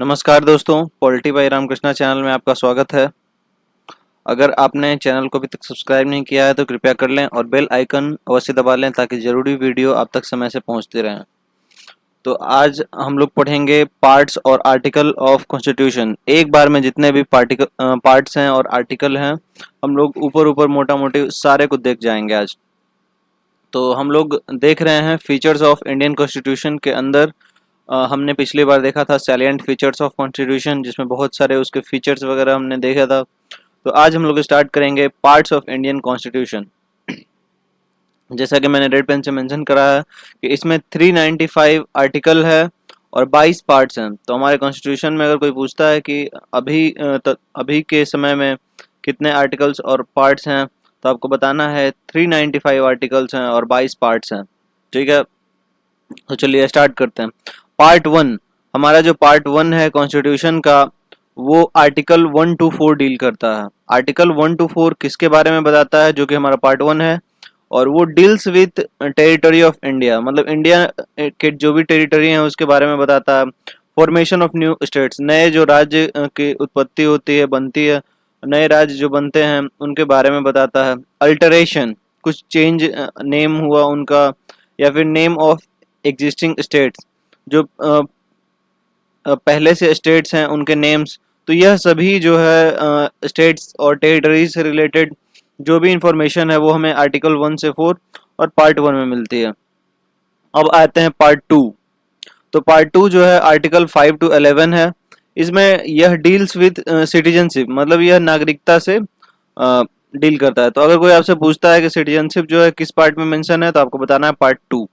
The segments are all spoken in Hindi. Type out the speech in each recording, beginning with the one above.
नमस्कार दोस्तों, पॉलिटी बाई रामकृष्णा चैनल में आपका स्वागत है। अगर आपने चैनल को अभी तक सब्सक्राइब नहीं किया है तो कृपया कर लें और बेल आइकन अवश्य दबा लें ताकि ज़रूरी वीडियो आप तक समय से पहुंचते रहें। तो आज हम लोग पढ़ेंगे पार्ट्स और आर्टिकल ऑफ कॉन्स्टिट्यूशन। एक बार में जितने भी पार्ट्स हैं और आर्टिकल हैं हम लोग ऊपर ऊपर मोटा मोटी सारे को देख जाएंगे आज। तो हम लोग देख रहे हैं फीचर्स ऑफ इंडियन कॉन्स्टिट्यूशन के अंदर। हमने पिछली बार देखा था सैलिएंट फीचर्स ऑफ कॉन्स्टिट्यूशन, जिसमें बहुत सारे उसके फीचर्स वगैरह हमने देखा था। तो आज हम लोग स्टार्ट करेंगे पार्ट्स ऑफ इंडियन कॉन्स्टिट्यूशन। जैसा कि मैंने रेड पेन से मेंशन करा है कि इसमें 395 आर्टिकल है और 22 पार्ट्स हैं। तो हमारे कॉन्स्टिट्यूशन में अगर कोई पूछता है कि अभी के समय में कितने आर्टिकल्स और पार्ट्स हैं, तो आपको बताना है 395 आर्टिकल्स हैं और 22 पार्ट्स हैं। ठीक है, तो चलिए स्टार्ट करते हैं। पार्ट वन, हमारा जो पार्ट वन है कॉन्स्टिट्यूशन का, वो आर्टिकल 1 to 4 डील करता है। आर्टिकल 1 to 4 किसके बारे में बताता है, जो कि हमारा पार्ट वन है, और वो deals with territory of India, मतलब इंडिया के जो भी टेरिटरी हैं उसके बारे में बताता है। फॉर्मेशन ऑफ न्यू स्टेट्स, नए जो राज्य की उत्पत्ति होती है, बनती है, नए राज्य जो बनते हैं उनके बारे में बताता है। अल्टरेशन, कुछ चेंज नेम हुआ उनका, या फिर नेम ऑफ एग्जिस्टिंग स्टेट्स, जो पहले से स्टेट्स हैं उनके नेम्स। तो यह सभी जो है स्टेट्स और टेरिटरीज से रिलेटेड जो भी इंफॉर्मेशन है वो हमें आर्टिकल 1 से 4 और पार्ट वन में मिलती है। अब आते हैं पार्ट टू। तो पार्ट टू जो है आर्टिकल 5 to 11 है। इसमें यह डील्स विद सिटीजनशिप, मतलब यह नागरिकता से डील करता है। तो अगर कोई आपसे पूछता है कि सिटीजनशिप जो है किस पार्ट में मेंशन है, तो आपको बताना है पार्ट टू।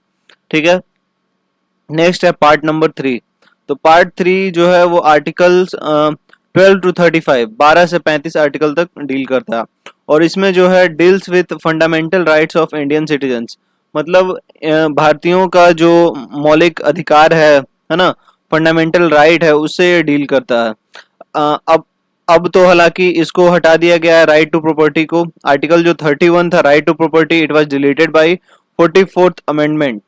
ठीक है, नेक्स्ट है पार्ट नंबर 3। तो पार्ट 3 जो है वो आर्टिकल्स 12 to 35, 12 से 35 आर्टिकल तक डील करता है। और इसमें जो है deals with fundamental rights of Indian citizens, मतलब भारतीयों का जो मौलिक अधिकार है ना, फंडामेंटल राइट है, उससे ये डील करता है। अ, अब अब तो हालांकि इसको हटा दिया गया है राइट टू प्रॉपर्टी को। आर्टिकल जो 31 था right to property, it was deleted by 44th amendment.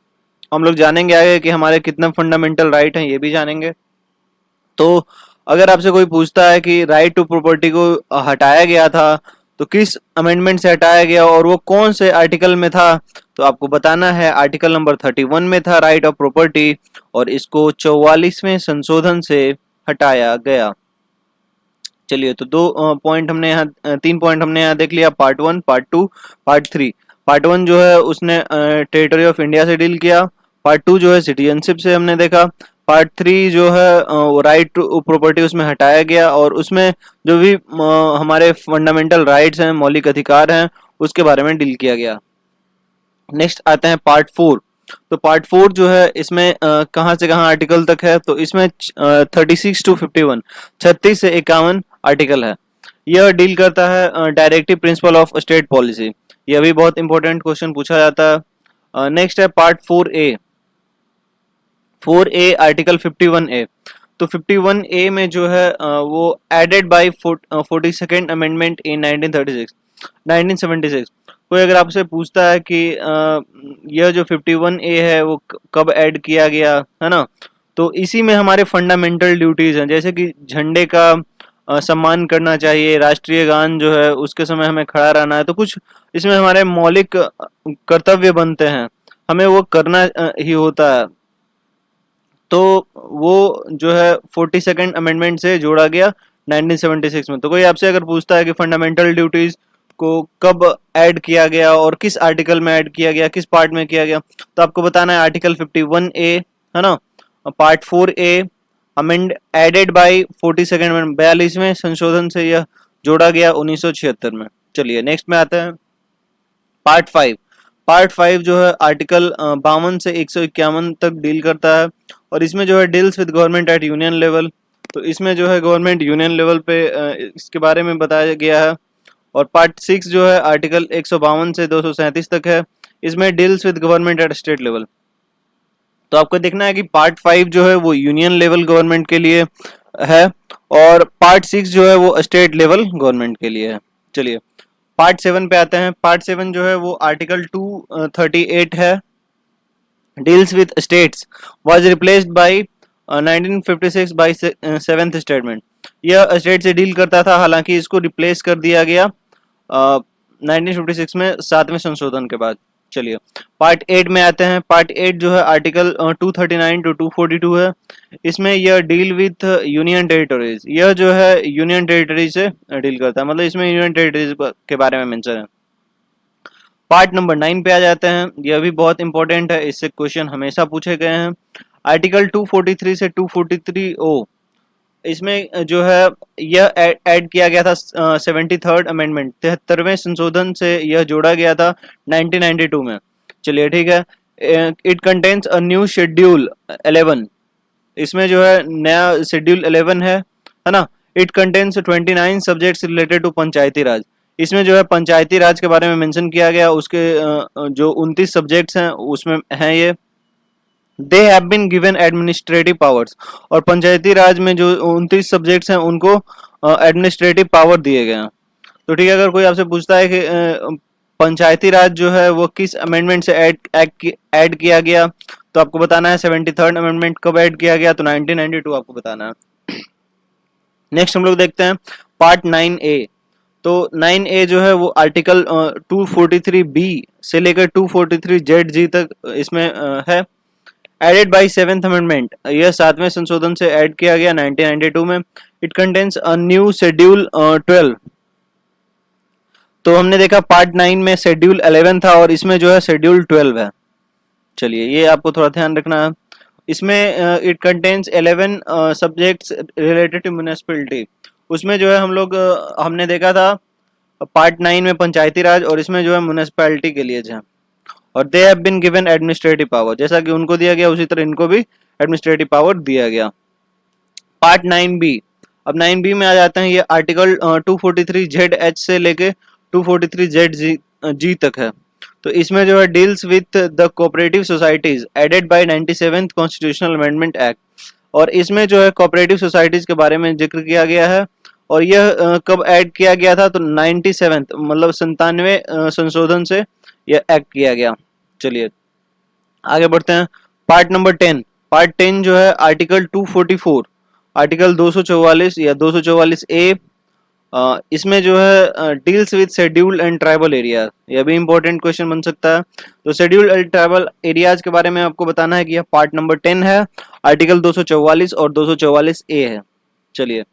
हम लोग जानेंगे आगे कि हमारे कितने फंडामेंटल राइट हैं, ये भी जानेंगे। तो अगर आपसे कोई पूछता है कि राइट टू प्रॉपर्टी को हटाया गया था तो किस अमेंडमेंट से हटाया गया और वो कौन से आर्टिकल में था, तो आपको बताना है आर्टिकल नंबर 31 में था राइट ऑफ प्रॉपर्टी, और इसको 44वें संशोधन से हटाया गया। चलिए, तो दो पॉइंट हमने यहाँ, 3 पॉइंट हमने यहाँ देख लिया, part one, part two, part three. Part one जो है उसने टेरिटरी ऑफ इंडिया से डील किया। पार्ट टू जो है सिटीजनशिप से हमने देखा। पार्ट थ्री जो है राइट टू प्रॉपर्टी, उसमें हटाया गया और उसमें जो भी हमारे फंडामेंटल राइट्स हैं, मौलिक अधिकार हैं, उसके बारे में डील किया गया। नेक्स्ट आते हैं पार्ट फोर। तो पार्ट फोर जो है इसमें कहाँ से कहाँ आर्टिकल तक है, तो इसमें 36 to 51, 36 से 51 आर्टिकल है। यह डील करता है directive principle of state policy. यह भी बहुत इंपॉर्टेंट क्वेश्चन पूछा जाता है। नेक्स्ट है part 4A। 4A article 51A। तो 51A में जो है वो added by 42nd amendment in 1976। कोई अगर आपसे पूछता है कि यह जो 51A है वो कब ऐड किया गया है ना, तो इसी में हमारे फंडामेंटल ड्यूटीज हैं, जैसे कि झंडे का सम्मान करना चाहिए, राष्ट्रीय गान जो है उसके समय हमें खड़ा रहना है। तो कुछ इसमें हमारे मौलिक कर्तव्य बनते हैं, हमें वो करना ही होता है। तो वो जो है 42nd अमेंडमेंट से जोड़ा गया 1976 में। तो कोई आपसे अगर पूछता है कि फंडामेंटल ड्यूटीज को कब ऐड किया गया और किस आर्टिकल में ऐड किया गया, किस पार्ट में किया गया, तो आपको बताना है आर्टिकल 51A, है ना, part 4A, amend added by 42nd, 42वें संशोधन से यह जोड़ा गया 1976 में। चलिए नेक्स्ट में आते हैं पार्ट 5। पार्ट 5 जो है आर्टिकल 52 से 151 तक डील करता है और इसमें जो है deals with government at union level. तो इसमें जो है गवर्नमेंट यूनियन लेवल पे इसके बारे में बताया गया है। और पार्ट 6 जो है आर्टिकल 152 से 237 तक है, इसमें deals with government at state level. तो आपको देखना है कि पार्ट 5 जो है वो यूनियन लेवल गवर्नमेंट के लिए है और पार्ट 6 जो है वो स्टेट लेवल गवर्नमेंट के लिए है। चलिए पार्ट 7 पे आते हैं। पार्ट 7 जो है वो आर्टिकल 238 है, deals with states, was replaced by 1956 by seventh statement, यह स्टेट से डील करता था, हालांकि इसको रिप्लेस कर दिया गया 1956 में सातवें संशोधन के बाद। चलिए पार्ट 8 में आते हैं। पार्ट 8 जो है आर्टिकल 239 टू 242 है। इसमें यह डील विथ यूनियन टेरिटरीज, यह जो है यूनियन टेरिटरी से डील करता है, मतलब इसमें यूनियन टेरिटरीज के बारे में मेंशन है। पार्ट नंबर 9 पे आ जाते हैं, यह भी बहुत इंपॉर्टेंट है, इससे क्वेश्चन हमेशा पूछे गए हैं। आर्टिकल 243 से 243 ओ, इसमें जो है यह ऐड किया गया था 73rd अमेंडमेंट, 73वें संशोधन से यह जोड़ा गया था 1992 में। चलिए ठीक है। It contains a new schedule 11, इसमें जो है नया शेड्यूल 11 है ना। It contains 29 subjects related to Panchayati Raj, इसमें जो है पंचायती राज के बारे में मेंशन किया गया, उसके जो 29 सब्जेक्ट्स हैं उसमें हैं ये। They have been given administrative powers, और पंचायती राज में जो 29 सब्जेक्ट्स हैं उनको एडमिनिस्ट्रेटिव पावर दिए गए हैं। तो ठीक है, अगर कोई आपसे पूछता है कि पंचायती राज जो है वो किस अमेंडमेंट से ऐड किया गया, तो आपको बताना है 73rd अमेंडमेंट कब ऐड किया गया, तो 1992 आपको बताना है। नेक्स्ट हम लोग देखते हैं पार्ट 9A। तो 9A जो है वो आर्टिकल 243B से लेकर 243ZG तक इसमें है। एडेड बाय सेवेंथ अमेंडमेंट, यह सातवें संशोधन से ऐड किया गया 1992 में। It contains a new schedule 12। तो हमने देखा पार्ट 9 में शेड्यूल 11 था और इसमें जो है शेड्यूल 12 है। चलिए ये आपको थोड़ा ध्यान रखना है। इसमें it contains 11 subjects related to municipality, उसमें जो है हम लोग हमने देखा था पार्ट 9 में पंचायती राज, और इसमें जो है म्युनिसिपैलिटी के लिए है। और they have been given administrative power, जैसा कि उनको दिया गया उसी तरह इनको भी एडमिनिस्ट्रेटिव पावर दिया गया। पार्ट 9B, अब 9B में आ जाते हैं। ये आर्टिकल 243ZH से लेके 243ZG तक है। तो इसमें जो है deals with the cooperative societies added by 97th constitutional amendment act, और इसमें जो है कोऑपरेटिव सोसाइटीज के बारे में जिक्र किया गया है। और यह कब ऐड किया गया था, तो 97th मतलब 97वें संशोधन से यह एक्ट किया गया। चलिए आगे बढ़ते हैं। पार्ट नंबर 10, पार्ट 10 जो है आर्टिकल 244, आर्टिकल 244 या 244A, इसमें जो है deals with scheduled and tribal area, यह भी इंपॉर्टेंट क्वेश्चन बन सकता है। तो शेड्यूल्ड एंड ट्राइबल एरियाज के बारे में आपको बताना है कि यह पार्ट नंबर 10 है, आर्टिकल 244 और 244A है। चलिए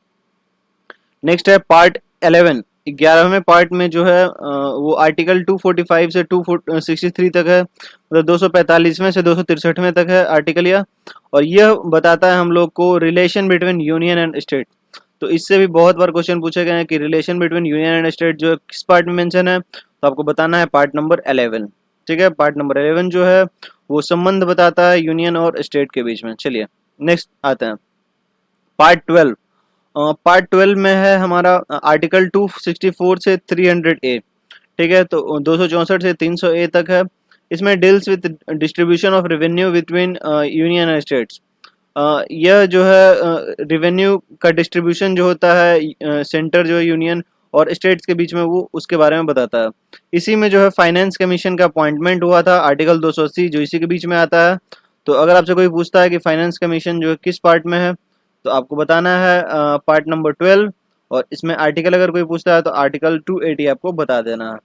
नेक्स्ट है पार्ट 11, 11वें पार्ट में जो है वो आर्टिकल 245 से 263 तक है, मतलब 245वें से 263वें तक है आर्टिकल यह। और यह बताता है हम लोग को relation between union and state. तो इससे भी बहुत बार क्वेश्चन पूछे गए हैं कि relation between union and state जो है किस पार्ट में मेंशन है, तो आपको बताना है पार्ट नंबर 11। ठीक है, पार्ट नंबर 11 जो है वो संबंध बताता है यूनियन और स्टेट के बीच में। चलिए नेक्स्ट आते हैं पार्ट 12। पार्ट 12 में है हमारा आर्टिकल 264 से 300A। ठीक है, तो 264 से 300A तक है। इसमें deals with distribution of revenue between union and states. यह जो है रेवेन्यू का डिस्ट्रीब्यूशन जो होता है सेंटर जो है यूनियन और स्टेट्स के बीच में, वो उसके बारे में बताता है। इसी में जो है फाइनेंस कमीशन का अपॉइंटमेंट हुआ था, आर्टिकल 280 जो इसी के बीच में आता है। तो अगर आपसे कोई पूछता है कि फाइनेंस कमीशन जो है किस पार्ट में है, तो आपको बताना है पार्ट नंबर 12, और इसमें आर्टिकल अगर कोई पूछता है तो आर्टिकल 280 आपको बता देना है,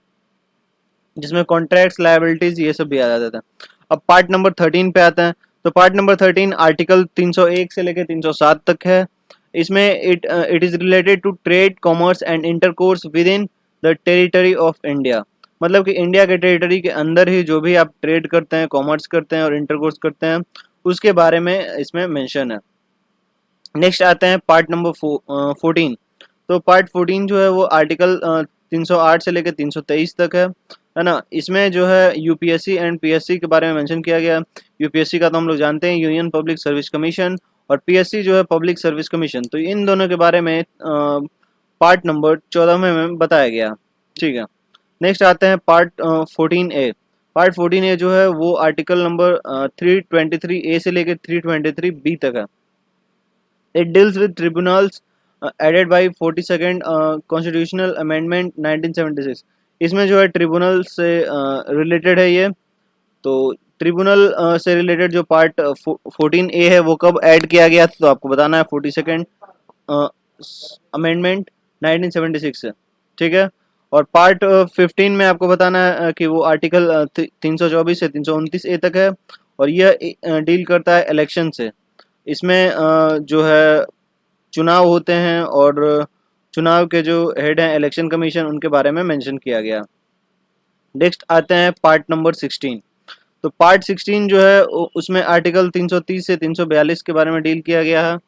जिसमें कॉन्ट्रैक्ट्स लायबिलिटीज ये सब भी आ जाता है। अब पार्ट नंबर 13 पे आते हैं। तो पार्ट नंबर 13 आर्टिकल 301 से लेकर 307 तक है। इसमें it is related to trade, commerce and intercourse within the territory of India, मतलब कि इंडिया के टेरिटरी के अंदर ही जो भी आप ट्रेड करते हैं, कॉमर्स करते हैं और इंटरकोर्स करते हैं, उसके बारे में इसमें मेंशन है। नेक्स्ट आते हैं पार्ट नंबर 14। तो पार्ट 14 जो है वो आर्टिकल 308 से लेकर 323 तक है ना। इसमें जो है यूपीएससी एंड पीएससी के बारे में मेंशन किया गया। यूपीएससी का तो हम लोग जानते हैं, यूनियन पब्लिक सर्विस कमीशन, और पीएससी जो है पब्लिक सर्विस कमीशन। तो इन दोनों के बारे में पार्ट नंबर 14 में बताया गया। ठीक है, नेक्स्ट आते हैं पार्ट 14A। पार्ट 14A जो है वो आर्टिकल नंबर 323A से लेकर 323B तक है। It deals with tribunals added by 42nd constitutional amendment 1976। इसमें जो है ट्रिब्यूनल से रिलेटेड है ये। तो ट्रिब्यूनल से रिलेटेड जो पार्ट 14A है वो कब ऐड किया गया था, तो आपको बताना है 42nd अमेंडमेंट 1976 से, ठीक है। और पार्ट 15 में आपको बताना है कि वो आर्टिकल 324 से 329A तक है, और यह डील करता है इलेक्शन से। इसमें जो है चुनाव होते हैं, और चुनाव के जो हेड हैं इलेक्शन कमीशन, उनके बारे में मेंशन किया गया। नेक्स्ट आते हैं पार्ट नंबर 16। तो पार्ट 16 जो है उसमें आर्टिकल 330 से 342 के बारे में डील किया गया है,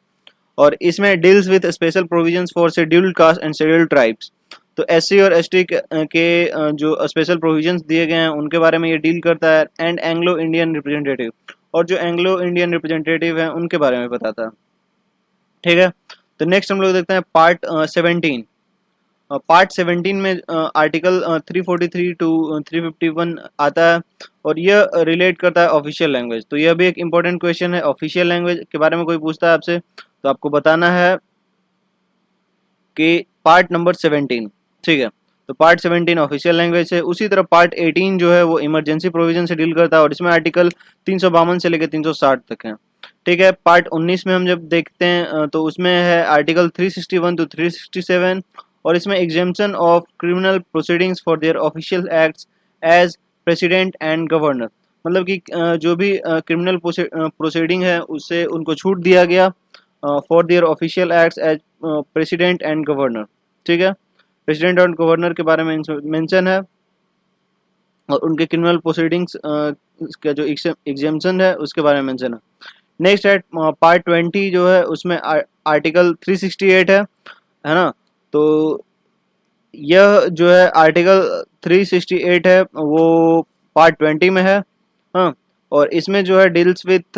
और इसमें deals with special provisions for scheduled caste and scheduled tribes. तो एससी और एसटी के जो स्पेशल प्रोविजंस दिए गए हैं उनके बारे में ये डील करता है, एंड एंग्लो इंडियन रिप्रेजेंटेटिव, और जो एंग्लो इंडियन रिप्रेजेंटेटिव हैं उनके बारे में बताता है, ठीक है। तो नेक्स्ट हम लोग देखते हैं पार्ट 17। पार्ट 17 में आर्टिकल 343 टू 351 आता है, और यह रिलेट करता है ऑफिशियल लैंग्वेज। तो यह भी एक इम्पोर्टेंट क्वेश्चन है, ऑफिशियल लैंग्वेज के बारे में कोई पूछता है आपसे तो आपको बताना है कि पार्ट नंबर 17, ठीक है। तो पार्ट 17 ऑफिशियल लैंग्वेज है। उसी तरह पार्ट 18 जो है वो इमरजेंसी प्रोविजन से डील करता है, और इसमें आर्टिकल 352 से लेकर 360 तक है, ठीक है। पार्ट 19 में हम जब देखते हैं तो उसमें है आर्टिकल 361 टू 367, और इसमें exemption of criminal proceedings for their official acts as president and governor. मतलब कि जो भी क्रिमिनल प्रोसीडिंग है उससे उनको छूट दिया गया for their official acts as president and governor, ठीक है। प्रेसिडेंट और गवर्नर के बारे में मेंशन है, और उनके क्रिमिनल प्रोसीडिंग्स का जो एग्जेम्पशन है उसके बारे में मेंशन है। नेक्स्ट है पार्ट 20 जो है उसमें आर्टिकल 368 है ना। तो यह जो है आर्टिकल 368 है वो पार्ट 20 में है, हाँ। और इसमें जो है deals with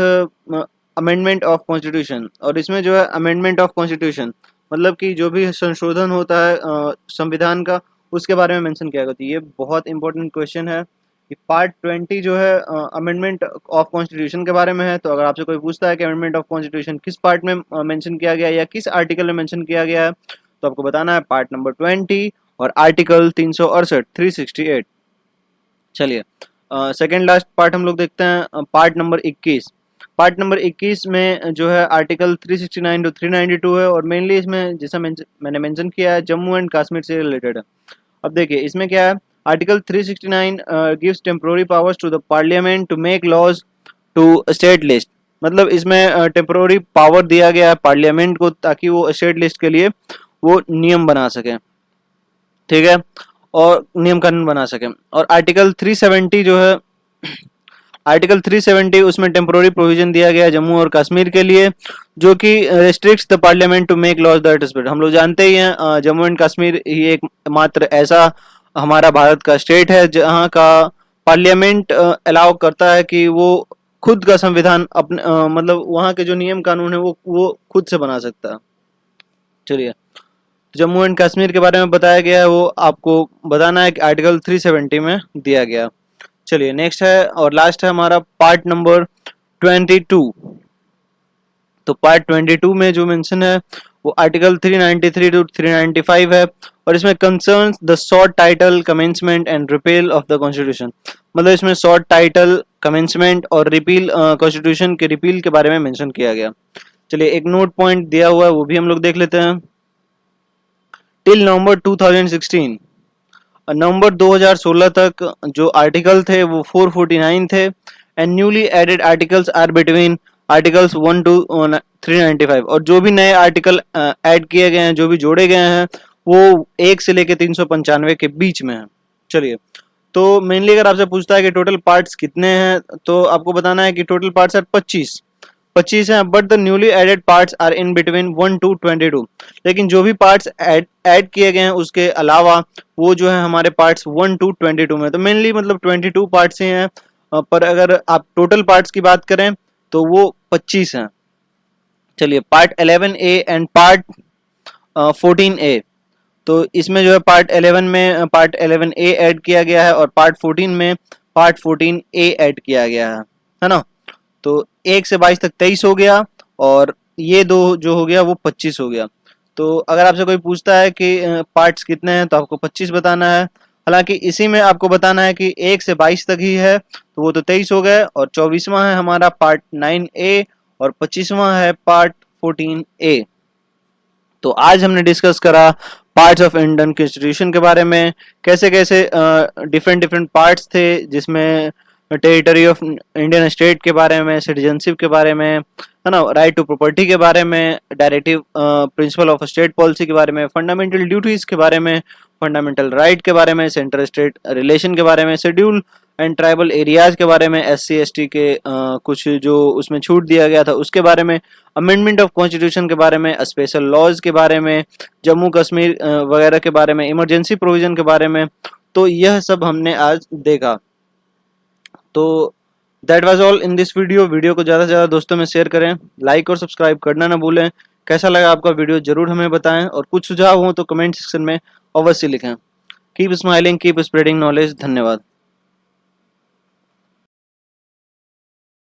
amendment of constitution, और इसमें जो है अमेंडमेंट ऑफ कॉन्स्टिट्यूशन मतलब कि जो भी संशोधन होता है संविधान का, उसके बारे में मेंशन किया गया। तो ये बहुत इंपॉर्टेंट क्वेश्चन है कि पार्ट 20 जो है अमेंडमेंट ऑफ कॉन्स्टिट्यूशन के बारे में है। तो अगर आपसे कोई पूछता है कि अमेंडमेंट ऑफ कॉन्स्टिट्यूशन किस पार्ट में मेंशन किया गया है या किस आर्टिकल में मेंशन किया गया है, तो आपको बताना है पार्ट नंबर 20 और आर्टिकल 368 368। चलिए सेकेंड लास्ट पार्ट हम लोग देखते हैं, पार्ट नंबर 21। पार्ट नंबर 21 में जो है आर्टिकल 369 टू 392 है, और मेनली इसमें जैसा मैंने मेंशन किया है जम्मू एंड कश्मीर से रिलेटेड है। अब देखिए इसमें क्या है, article 369 gives temporary powers to the parliament to make laws to state list. मतलब इसमें टेम्पोररी पावर दिया गया है पार्लियामेंट को ताकि वो स्टेट लिस्ट के लिए वो नियम बना सके, ठीक है, और नियम कानून बना सके। और आर्टिकल 370 जो है आर्टिकल 370 उसमें टेम्पोररी प्रोविजन दिया गया है जम्मू और कश्मीर के लिए, जो कि restricts the parliament to make laws that spread. हम लोग जानते ही हैं जम्मू एंड कश्मीर ही एक मात्र ऐसा हमारा भारत का स्टेट है जहां का पार्लियामेंट अलाउ करता है कि वो खुद का संविधान अपने मतलब वहाँ के जो नियम कानून है वो खुद से बना सकता है। चलिए जम्मू एंड कश्मीर के बारे में बताया गया है, वो आपको बताना है कि आर्टिकल 370 में दिया गया। चलिए नेक्स्ट है और लास्ट है हमारा पार्ट नंबर 22। तो पार्ट 22 में जो मेंशन है वो आर्टिकल 393 टू 395 है, और इसमें concerns the short title commencement and repeal of the constitution. मतलब इसमें शॉर्ट टाइटल कमेंसमेंट और रिपील कॉन्स्टिट्यूशन के रिपील के बारे में मेंशन किया गया। चलिए एक नोट पॉइंट दिया हुआ है वो भी हम लोग देख लेते हैं। टिल नवंबर 2016, नवंबर 2016 तक जो आर्टिकल थे वो 449 थे, and newly added articles are between articles 1 to 395। और जो भी नए आर्टिकल ऐड किए गए हैं, जो भी जोड़े गए हैं, वो 1 से लेकर 395 के बीच में है। चलिए तो मेनली अगर आपसे पूछता है कि टोटल पार्ट्स कितने हैं, तो आपको बताना है कि टोटल पार्ट्स आर 25 हैं, but the newly added parts are in between 1 to 22। लेकिन जो भी पार्ट्स ऐड किए गए हैं उसके अलावा वो जो है हमारे पार्ट्स 1 टू 22 में, तो मेनली मतलब 22 पार्ट्स ही हैं। पर अगर आप टोटल पार्ट्स की बात करें तो वो 25 हैं। चलिए part 11A and part 14A। तो इसमें जो है पार्ट 11 में पार्ट 11A ऐड किया गया है, और पार्ट 14 में पार्ट 14A ऐड किया गया है ना। तो 1 से 22 तक 23 हो गया, और ये दो जो हो गया वो 25 हो गया। तो अगर आपसे कोई पूछता है कि पार्ट्स कितने हैं तो आपको 25 बताना है, हालांकि इसी में आपको बताना है कि 1 से 22 तक ही है, तो वो तो 23 हो गए, और 24वां है हमारा पार्ट 9A, और 25वां है पार्ट 14A। तो आज हमने डिस्कस करा पार्ट्स ऑफ इंडियन कॉन्स्टिट्यूशन के बारे में, कैसे कैसे डिफरेंट डिफरेंट पार्ट्स थे, जिसमें टेरिटरी ऑफ इंडियन स्टेट के बारे में, सिटीजनशिप के बारे में, है ना, राइट टू प्रॉपर्टी के बारे में, directive principle of state policy के बारे में, फंडामेंटल ड्यूटीज के बारे में, फंडामेंटल राइट के बारे में, सेंटर स्टेट रिलेशन के बारे में, शेड्यूल एंड ट्राइबल एरियाज के बारे में, SC ST के कुछ जो उसमें छूट दिया गया था उसके बारे में, अमेंडमेंट ऑफ कॉन्स्टिट्यूशन के बारे में, स्पेशल लॉज के बारे में, जम्मू कश्मीर वगैरह के बारे में, इमरजेंसी प्रोविजन के बारे में। तो यह सब हमने आज देखा। तो that was all in this video को ज़्यादा से ज़्यादा दोस्तों में शेयर करें, लाइक और सब्सक्राइब करना ना भूलें। कैसा लगा आपका वीडियो जरूर हमें बताएं, और कुछ सुझाव हो तो कमेंट सेक्शन में अवश्य लिखें। Keep smiling, keep spreading knowledge. धन्यवाद।